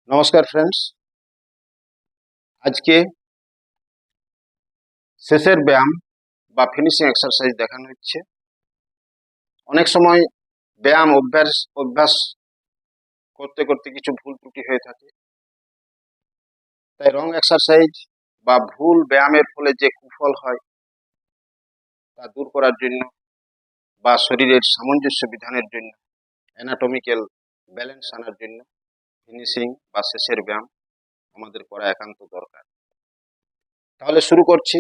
নমস্কার ফ্রেন্ডস, আজকে শেষের ব্যায়াম বা ফিনিশিং এক্সারসাইজ দেখানো হচ্ছে। অনেক সময় ব্যায়াম অভ্যাস করতে করতে কিছু ভুল ত্রুটি হয়ে থাকে, তাই রং এক্সারসাইজ বা ভুল ব্যায়ামের ফলে যে কুফল হয় তা দূর করার জন্য বা শরীরের সামঞ্জস্য বিধানের জন্য, অ্যানাটমিক্যাল ব্যালেন্স আনার জন্য ফিনিশিং বা শেষের ব্যায়াম আমাদের করা একান্ত দরকার। তাহলে শুরু করছি।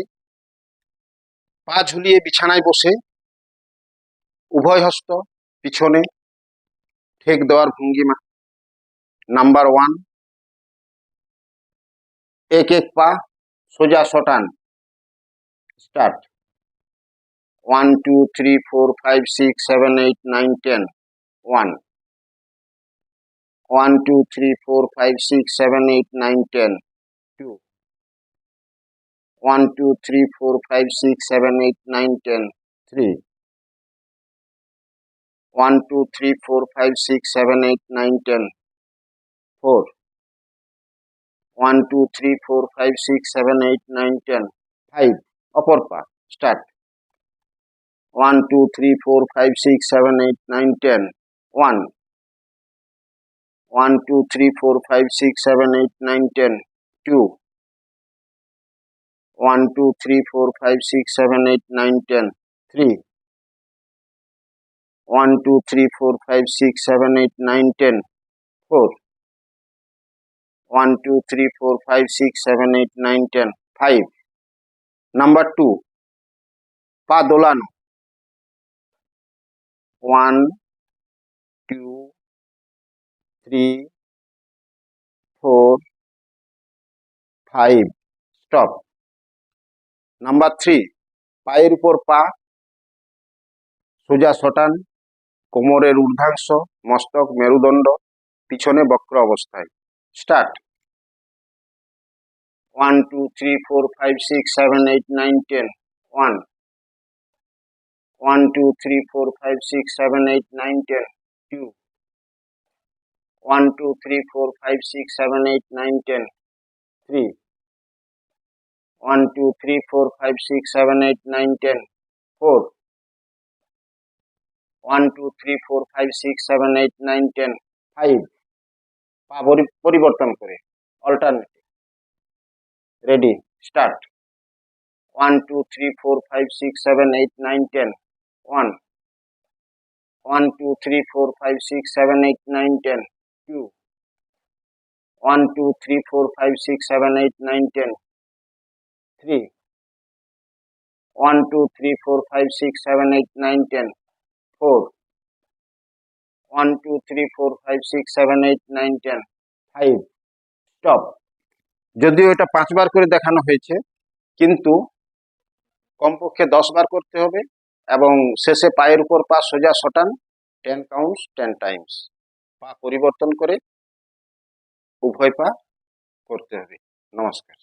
পা ঝুলিয়ে বিছানায় বসে উভয় হস্ত পিছনে ঠেক দেওয়ার ভঙ্গিমা। নাম্বার 1, এক এক পা সোজা সটান। স্টার্ট। 1 2 3 4 5 6 7 8 9 10 1 1 2 3 4 5 6 7 8 9 10 2 1 2 3 4 5 6 7 8 9 10 3 1 2 3 4 5 6 7 8 9 10 4 1 2 3 4 5 6 7 8 9 10 5 অপর পা। স্টার্ট। 1 2 3 4 5 6 7 8 9 10 1 1 2 3 4 5 6 7 8 9 10 2 1 2 3 4 5 6 7 8 9 10 3 1 2 3 4 5 6 7 8 9 10 4 1 2 3 4 5 6 7 8 9 10 5 নাম্বার 2, পা দোলানো। 1 2 3 4 5 স্টপ। নাম্বার 3, পায়ের উপর পা সোজা সটান, কোমরের ঊর্ধ্বাংশ মস্তক মেরুদণ্ড পিছনে বক্র অবস্থায়। স্টার্ট। 1 2 3 4 5 6 7 8 9 10 1 1 2 3 4 5 6 7 8 9 10 2 1 2 3 4 5 6 7 8 9 10 3 1 2 3 4 5 6 7 8 9 10 4 1 2 3 4 5 6 7 8 9 10 5 পা পরিবর্তন করে অল্টারনেটিভ। Ready, start. 1 2 3 4 5 6 7 8 9 10 1 1 2 3 4 5 6 7 8 9 10 2 1 2 3 4 5 6 7 8 9 10 3 1 2 3 4 5 6 7 8 9 10 4 1 2 3 4 5 6 7 8 9 10 5 স্টপ। যদিও এটা 5 বার করে দেখানো হয়েছে, কিন্তু কমপক্ষে 10 বার করতে হবে এবং শেষে পায়ের উপর পা সোজা সটান। 10 কাউন্টস 10 টাইমস। পা পরিবর্তন করে উভয় পা করতে হবে। নমস্কার।